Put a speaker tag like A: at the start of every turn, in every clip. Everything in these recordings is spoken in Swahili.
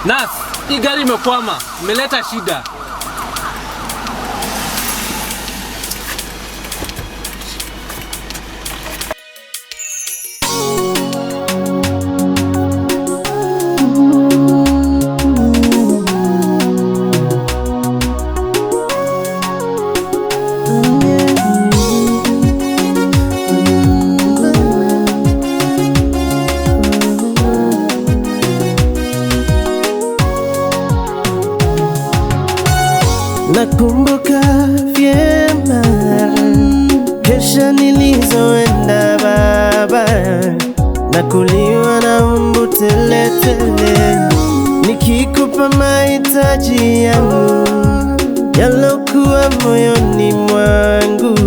A: Nas, hii gari imekwama, imeleta shida.
B: Nakumbuka vyema kesha nilizoenda baba, nakuliwa na mbu tele tele, nikikupa mahitaji yangu yalokuwa moyoni mwangu.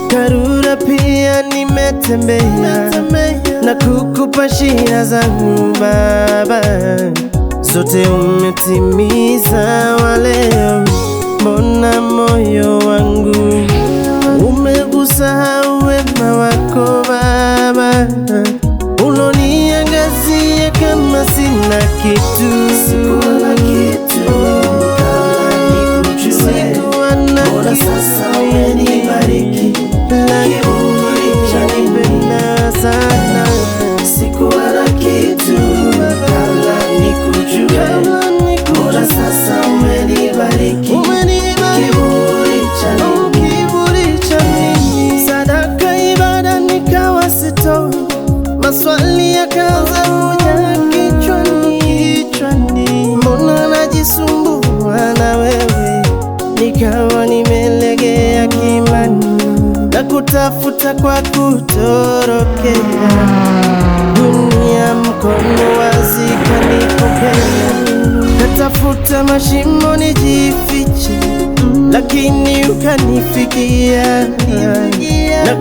B: Karura pia nimetembea na kukupa shida zangu baba, zote umetimiza wa leo. Mbona moyo wangu umeusahau wema wako baba, uloniangazia kama sina kitu. Sikuwa na kitu sikuwa na kitu, sasa umenibariki, kiburi chanipenda sana. Sikuwa na kitu kabla nikujue, bora sasa umenibariki, kiburi cha nini? Sadaka ibada nikawa sitoi, maswali yakaanza kuja kichwani, mbona najisumbua na wewe, nikawa nimelegea kimani na kutafuta kwa kutorokea. Dunia mkono wazi kanipokea, natafuta mashimo nijifiche, lakini ukanifikia na